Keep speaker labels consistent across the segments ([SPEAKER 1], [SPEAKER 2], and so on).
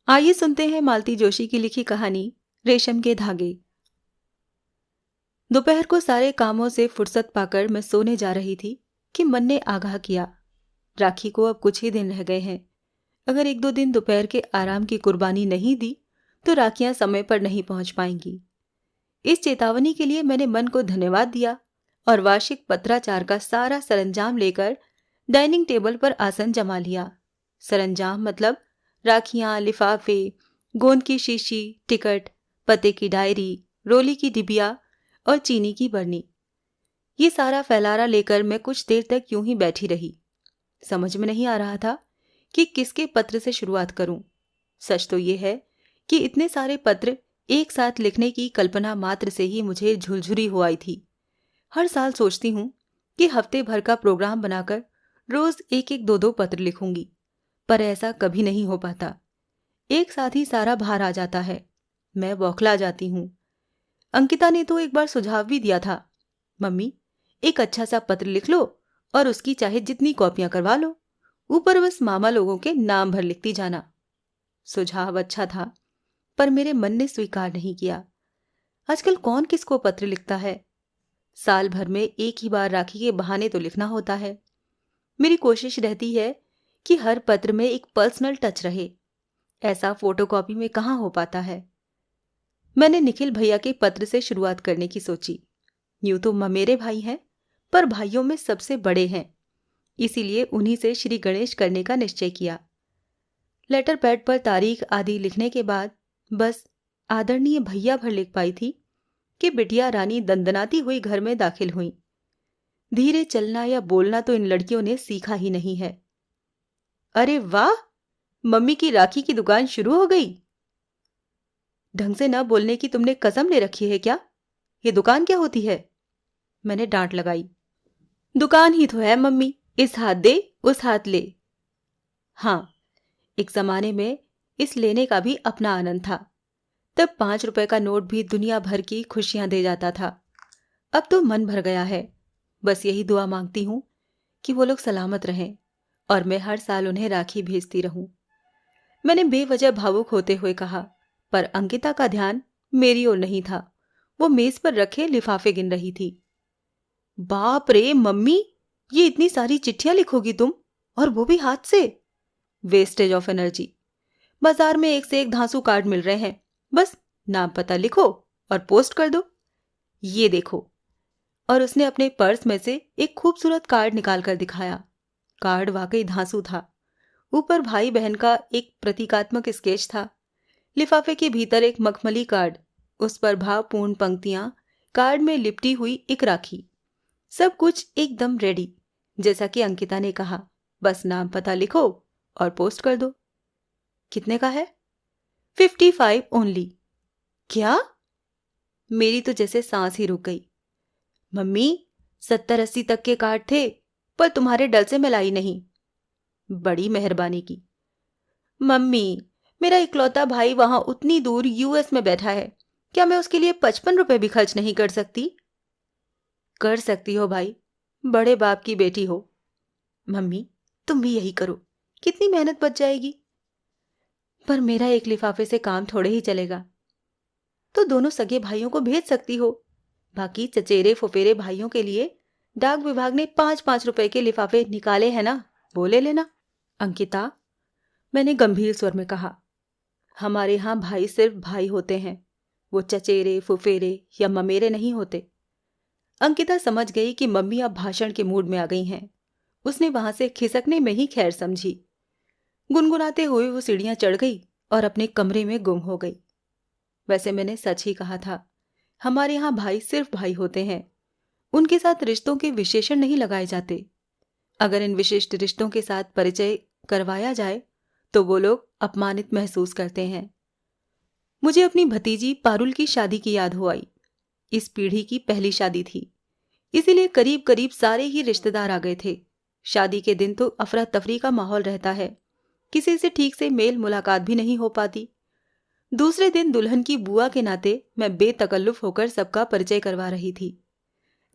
[SPEAKER 1] आइए सुनते हैं मालती जोशी की लिखी कहानी रेशम के धागे। दोपहर को सारे कामों से फुर्सत पाकर मैं सोने जा रही थी कि मन ने आगाह किया, राखी को अब कुछ ही दिन रह गए हैं। अगर एक दो दिन दोपहर के आराम की कुर्बानी नहीं दी तो राखियां समय पर नहीं पहुंच पाएंगी। इस चेतावनी के लिए मैंने मन को धन्यवाद दिया और वार्षिक पत्राचार का सारा सरंजाम लेकर डाइनिंग टेबल पर आसन जमा लिया। सरंजाम मतलब राखियां, लिफाफे, गोंद की शीशी, टिकट, पते की डायरी, रोली की डिबिया और चीनी की बरनी। ये सारा फैलारा लेकर मैं कुछ देर तक यूं ही बैठी रही। समझ में नहीं आ रहा था कि किसके पत्र से शुरुआत करूं। सच तो ये है कि इतने सारे पत्र एक साथ लिखने की कल्पना मात्र से ही मुझे झुरझुरी हो आई थी। हर साल सोचती हूँ कि हफ्ते भर का प्रोग्राम बनाकर रोज एक एक दो दो पत्र लिखूंगी, पर ऐसा कभी नहीं हो पाता। एक साथ ही सारा भार आ जाता है। मैं बौखला जाती हूँ। अंकिता ने तो एक बार सुझाव भी दिया था, मम्मी एक अच्छा सा पत्र लिख लो और उसकी चाहे जितनी कॉपियां करवा लो, ऊपर बस मामा लोगों के नाम भर लिखती जाना। सुझाव अच्छा था, पर मेरे मन ने स्वीकार नहीं किया। आजकल कौन किसको पत्र लिखता है? साल भर में एक ही बार राखी के बहाने तो लिखना होता है। मेरी कोशिश रहती है कि हर पत्र में एक पर्सनल टच रहे। ऐसा फोटोकॉपी में कहाँ हो पाता है। मैंने निखिल भैया के पत्र से शुरुआत करने की सोची। यूं तो ममेरे भाई हैं, पर भाइयों में सबसे बड़े हैं, इसीलिए उन्हीं से श्री गणेश करने का निश्चय किया। लेटर पैड पर तारीख आदि लिखने के बाद बस आदरणीय भैया भर लिख पाई थी कि बिटिया रानी दंदनाती हुई घर में दाखिल हुई। धीरे चलना या बोलना तो इन लड़कियों ने सीखा ही नहीं है। अरे वाह, मम्मी की राखी की दुकान शुरू हो गई। ढंग से न बोलने की तुमने कसम ले रखी है क्या? ये दुकान क्या होती है? मैंने डांट लगाई। दुकान ही तो है मम्मी, इस हाथ दे उस हाथ ले। हाँ, एक जमाने में इस लेने का भी अपना आनंद था। तब 5 रुपए का नोट भी दुनिया भर की खुशियां दे जाता था। अब तो मन भर गया है। बस यही दुआ मांगती हूँ कि वो लोग सलामत रहें और मैं हर साल उन्हें राखी भेजती रहूं। मैंने बेवजह भावुक होते हुए कहा, पर अंकिता का ध्यान मेरी ओर नहीं था। वो मेज पर रखे लिफाफे गिन रही थी। बाप रे मम्मी, ये इतनी सारी चिट्ठियां लिखोगी तुम, और वो भी हाथ से? Wastage of energy. बाजार में एक से एक धांसू कार्ड मिल रहे हैं, बस नाम पता लिखो और पोस्ट कर दो। ये देखो। और उसने अपने पर्स में से एक खूबसूरत कार्ड निकाल कर दिखाया। कार्ड वाकई धांसू था। ऊपर भाई बहन का एक प्रतीकात्मक स्केच था। लिफाफे के भीतर एक मखमली कार्ड, उस पर भावपूर्ण पंक्तियां, कार्ड में लिपटी हुई एक राखी। सब कुछ एकदम रेडी, जैसा कि अंकिता ने कहा। बस नाम पता लिखो और पोस्ट कर दो। कितने का है? 55 ओनली। क्या? मेरी तो जैसे सांस ही रुक गई। मम्मी, 70-80 तक के कार्ड थे, पर तुम्हारे डर से मैं लाई नहीं। बड़ी मेहरबानी की। मम्मी, मेरा इकलौता भाई वहां उतनी दूर यूएस में बैठा है, क्या मैं उसके लिए 55 रुपए भी खर्च नहीं कर सकती? कर सकती हो भाई, बड़े बाप की बेटी हो। मम्मी, तुम भी यही करो, कितनी मेहनत बच जाएगी। पर मेरा एक लिफाफे से काम थोड़े ही चलेगा। तो दोनों सगे भाइयों को भेज सकती हो। बाकी चचेरे फुफेरे भाइयों के लिए डाक विभाग ने 5-5 रुपए के लिफाफे निकाले हैं ना, वो ले लेना। अंकिता, मैंने गंभीर स्वर में कहा, हमारे यहां भाई सिर्फ भाई होते हैं, वो चचेरे फुफेरे या ममेरे नहीं होते। अंकिता समझ गई कि मम्मी अब भाषण के मूड में आ गई हैं। उसने वहां से खिसकने में ही खैर समझी। गुनगुनाते हुए वो सीढ़ियां चढ़ गई और अपने कमरे में गुम हो गई। वैसे मैंने सच ही कहा था, हमारे यहाँ भाई सिर्फ भाई होते हैं। उनके साथ रिश्तों के विशेषण नहीं लगाए जाते। अगर इन विशिष्ट रिश्तों के साथ परिचय करवाया जाए तो वो लोग अपमानित महसूस करते हैं। मुझे अपनी भतीजी पारुल की शादी की याद हो आई। इस पीढ़ी की पहली शादी थी, इसीलिए करीब करीब सारे ही रिश्तेदार आ गए थे। शादी के दिन तो अफरा तफरी का माहौल रहता है, किसी से ठीक से मेल मुलाकात भी नहीं हो पाती। दूसरे दिन दुल्हन की बुआ के नाते मैं बेतकल्लुफ होकर सबका परिचय करवा रही थी।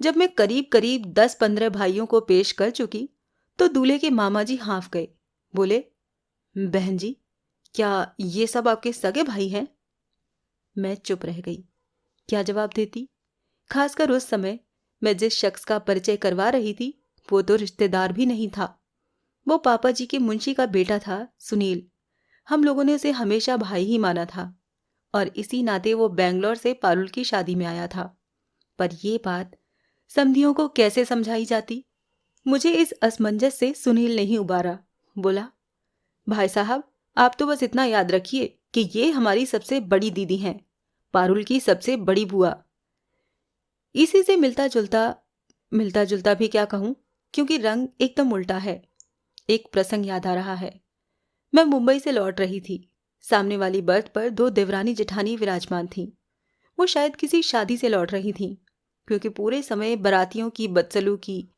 [SPEAKER 1] जब मैं करीब करीब 10-15 भाइयों को पेश कर चुकी तो दूल्हे के मामा जी हाँफ गए। बोले, बहन जी, क्या ये सब आपके सगे भाई हैं? मैं चुप रह गई। क्या जवाब देती? खासकर उस समय मैं जिस शख्स का परिचय करवा रही थी वो तो रिश्तेदार भी नहीं था। वो पापा जी के मुंशी का बेटा था, सुनील। हम लोगों ने उसे हमेशा भाई ही माना था और इसी नाते वो बेंगलोर से पारुल की शादी में आया था। पर ये बात समधियों को कैसे समझाई जाती? मुझे इस असमंजस से सुनील नहीं उबारा। बोला, भाई साहब, आप तो बस इतना याद रखिए कि ये हमारी सबसे बड़ी दीदी हैं, पारुल की सबसे बड़ी बुआ। इसी से मिलता जुलता भी क्या कहूं, क्योंकि रंग एकदम उल्टा है। एक प्रसंग याद आ रहा है। मैं मुंबई से लौट रही थी। सामने वाली बर्थ पर 2 देवरानी जेठानी विराजमान थीं। वो शायद किसी शादी से लौट रही थीं, क्योंकि पूरे समय बारातियों की बदसलूकी,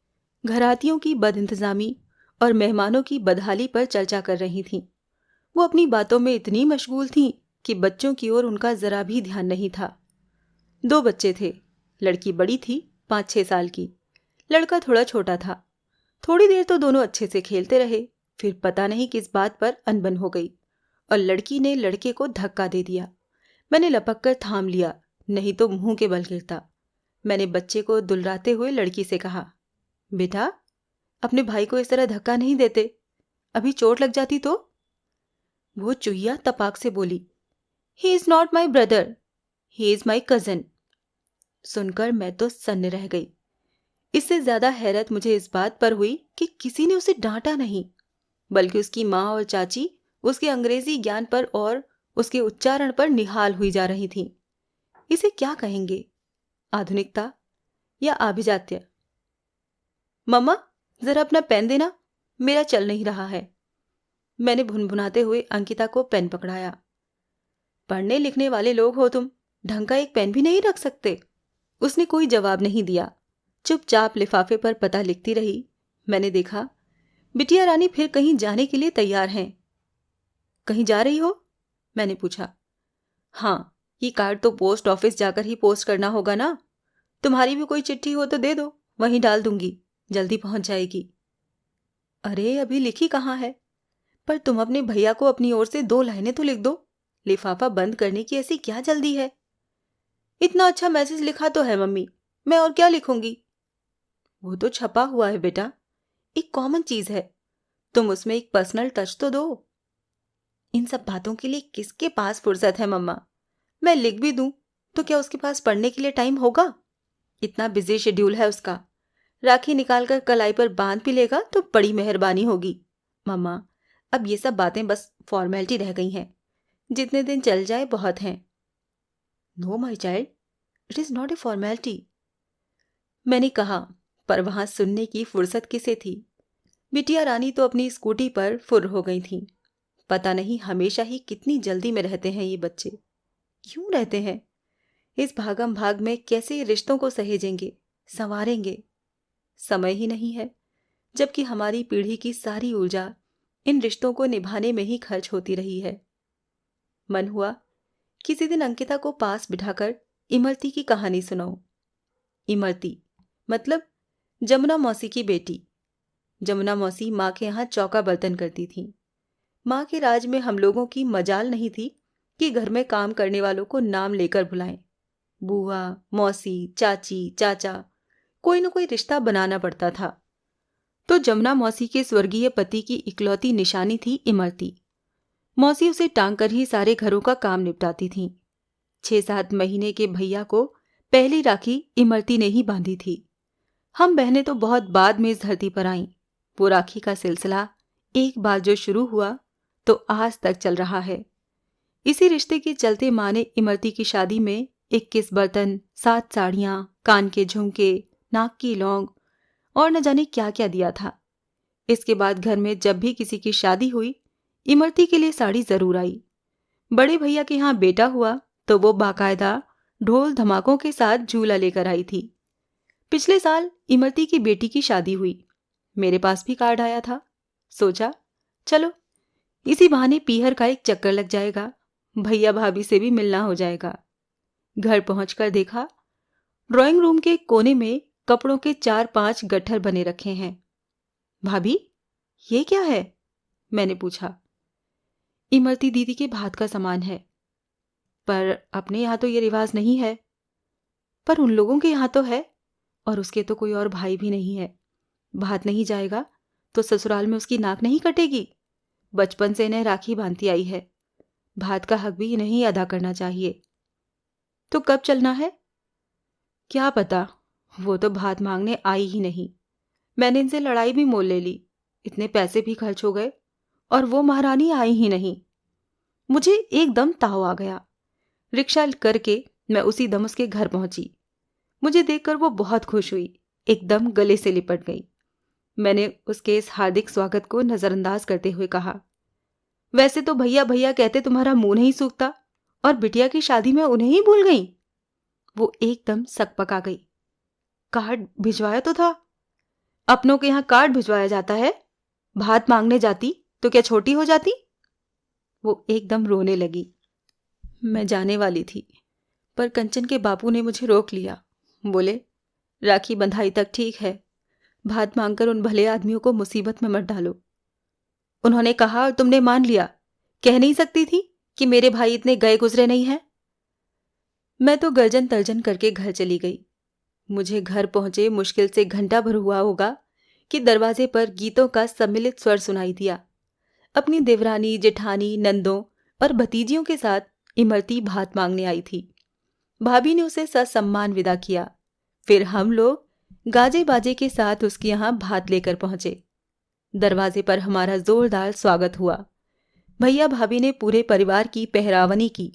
[SPEAKER 1] घरातियों की बदइंतजामी और मेहमानों की बदहाली पर चर्चा कर रही थीं। वो अपनी बातों में इतनी मशगूल थीं कि बच्चों की ओर उनका जरा भी ध्यान नहीं था। 2 बच्चे थे। लड़की बड़ी थी, 5-6 साल की। लड़का थोड़ा छोटा था। थोड़ी देर तो दोनों अच्छे से खेलते रहे, फिर पता नहीं किस बात पर अनबन हो गई और लड़की ने लड़के को धक्का दे दिया। मैंने लपक कर थाम लिया, नहीं तो मुंह के बल गिरता। मैंने बच्चे को दुलराते हुए लड़की से कहा, बेटा, अपने भाई को इस तरह धक्का नहीं देते, अभी चोट लग जाती तो। वो चुहिया तपाक से बोली, he is not my brother, he is my cousin. सुनकर मैं तो सन्न रह गई। इससे ज्यादा हैरत मुझे इस बात पर हुई कि किसी ने उसे डांटा नहीं, बल्कि उसकी माँ और चाची उसके अंग्रेजी ज्ञान पर और उसके उच्चारण पर निहाल हुई जा रही थीं। इसे क्या कहेंगे, आधुनिकता या आभिजात्य? मम्मा, जरा अपना पेन देना, मेरा चल नहीं रहा है। मैंने भुनभुनाते हुए अंकिता को पेन पकड़ाया। पढ़ने लिखने वाले लोग हो तुम, ढंग का एक पेन भी नहीं रख सकते? उसने कोई जवाब नहीं दिया, चुपचाप लिफाफे पर पता लिखती रही। मैंने देखा, बिटिया रानी फिर कहीं जाने के लिए तैयार हैं। कहीं जा रही हो? मैंने पूछा। हाँ, ये कार्ड तो पोस्ट ऑफिस जाकर ही पोस्ट करना होगा ना। तुम्हारी भी कोई चिट्ठी हो तो दे दो, वहीं डाल दूंगी, जल्दी पहुंच जाएगी। अरे, अभी लिखी कहाँ है? पर तुम अपने भैया को अपनी ओर से 2 लाइनें तो लिख दो। लिफाफा बंद करने की ऐसी क्या जल्दी है? इतना अच्छा मैसेज लिखा तो है मम्मी, मैं और क्या लिखूंगी? वो तो छपा हुआ है बेटा, एक कॉमन चीज है, तुम उसमें एक पर्सनल टच तो दो। इन सब बातों के लिए किसके पास फुर्सत है मम्मा? मैं लिख भी दूं तो क्या उसके पास पढ़ने के लिए टाइम होगा? इतना बिजी शेड्यूल है उसका। राखी निकालकर कलाई पर बांध भी लेगा तो बड़ी मेहरबानी होगी। मम्मा, अब ये सब बातें बस फॉर्मेलिटी रह गई हैं। जितने दिन चल जाए बहुत हैं। No my child, it is not a formality, मैंने कहा, पर वहां सुनने की फुर्सत किसे थी? बिटिया रानी तो अपनी स्कूटी पर फुर हो गई थी। पता नहीं हमेशा ही कितनी जल्दी में रहते हैं ये बच्चे। क्यों रहते हैं? इस भागम भाग में कैसे रिश्तों को सहेजेंगे, संवारेंगे? समय ही नहीं है, जबकि हमारी पीढ़ी की सारी ऊर्जा इन रिश्तों को निभाने में ही खर्च होती रही है। मन हुआ किसी दिन अंकिता को पास बिठाकर इमरती की कहानी सुनाऊं। इमरती मतलब जमुना मौसी की बेटी। जमुना मौसी माँ के यहाँ चौका बर्तन करती थीं। माँ के राज में हम लोगों की मजाल नहीं थी कि घर में काम करने वालों को नाम लेकर बुलाएं। बुआ, मौसी, चाची, चाचा, कोई न कोई रिश्ता बनाना पड़ता था। तो जमुना मौसी के स्वर्गीय पति की इकलौती निशानी थी इमरती। मौसी उसे टांग कर ही सारे घरों का काम निपटाती थीं। 6-7 महीने के भैया को पहली राखी इमरती ने ही बांधी थी। हम बहनें तो बहुत बाद में इस धरती पर आईं। वो राखी का सिलसिला एक बार जो शुरू हुआ तो आज तक चल रहा है। इसी रिश्ते के चलते माँ ने इमरती की शादी में 21 बर्तन, 7 साड़ियाँ, कान के झुमके, नाक की लौंग और न जाने क्या क्या दिया था। इसके बाद घर में जब भी किसी की शादी हुई, इमरती के लिए साड़ी जरूर आई। बड़े भैया के यहाँ बेटा हुआ तो वो बाकायदा ढोल धमाकों के साथ झूला लेकर आई थी। पिछले साल इमरती की बेटी की शादी हुई। मेरे पास भी कार्ड आया था। सोचा, चलो इसी बहाने पीहर का एक चक्कर लग जाएगा, भैया भाभी से भी मिलना हो जाएगा। घर पहुंचकर देखा, ड्राइंग रूम के कोने में कपड़ों के 4-5 गट्ठर बने रखे हैं। भाभी, ये क्या है? मैंने पूछा। इमरती दीदी के भात का सामान है। पर अपने यहाँ तो ये रिवाज नहीं है। पर उन लोगों के यहाँ तो है, और उसके तो कोई और भाई भी नहीं है। भात नहीं जाएगा तो ससुराल में उसकी नाक नहीं कटेगी। बचपन से इन्हें राखी बांधती आई है। भात का हक भी इन्हें ही अदा करना चाहिए। तो कब चलना है? क्या पता, वो तो भात मांगने आई ही नहीं। मैंने इनसे लड़ाई भी मोल ले ली, इतने पैसे भी खर्च हो गए, और वो महारानी आई ही नहीं। मुझे एकदम ताव आ गया। रिक्शा करके मैं उसी दम उसके घर पहुंची। मुझे देखकर वो बहुत खुश हुई, एकदम गले से लिपट गई। मैंने उसके इस हार्दिक स्वागत को नजरअंदाज करते हुए कहा, वैसे तो भैया भैया कहते तुम्हारा मुंह नहीं सूखता, और बिटिया की शादी में उन्हें ही भूल गई। वो एकदम सकपका गई। कार्ड भिजवाया तो था। अपनों के यहाँ कार्ड भिजवाया जाता है? भात मांगने जाती तो क्या छोटी हो जाती? वो एकदम रोने लगी। मैं जाने वाली थी, पर कंचन के बापू ने मुझे रोक लिया। बोले, राखी बंधाई तक ठीक है, भात मांगकर उन भले आदमियों को मुसीबत में मत डालो। उन्होंने कहा और तुमने मान लिया। कह नहीं सकती थी कि मेरे भाई इतने गए गुजरे नहीं हैं? मैं तो गर्जन तर्जन करके घर चली गई। मुझे घर पहुंचे मुश्किल से घंटा भर हुआ होगा कि दरवाजे पर गीतों का सम्मिलित स्वर सुनाई दिया। अपनी देवरानी, जेठानी, नंदों और भतीजियों के साथ इमरती भात मांगने आई थी। भाभी ने उसे ससम्मान विदा किया। फिर हम लोग गाजे बाजे के साथ उसके यहाँ भात लेकर पहुंचे। दरवाजे पर हमारा जोरदार स्वागत हुआ। भैया भाभी ने पूरे परिवार की पहरावनी की।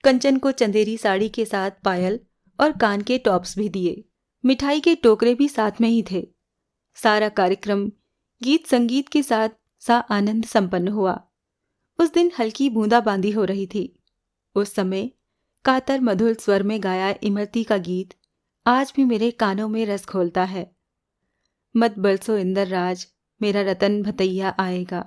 [SPEAKER 1] कंचन को चंदेरी साड़ी के साथ पायल और कान के टॉप्स भी दिए। मिठाई के टोकरे भी साथ में ही थे। सारा कार्यक्रम गीत संगीत के साथ सा आनंद संपन्न हुआ। उस दिन हल्की बूंदाबांदी हो रही थी। उस समय कातर मधुर स्वर में गाया इमरती का गीत आज भी मेरे कानों में रस घोलता है। मत बरसो इंदर राज, मेरा रतन भतैया आएगा।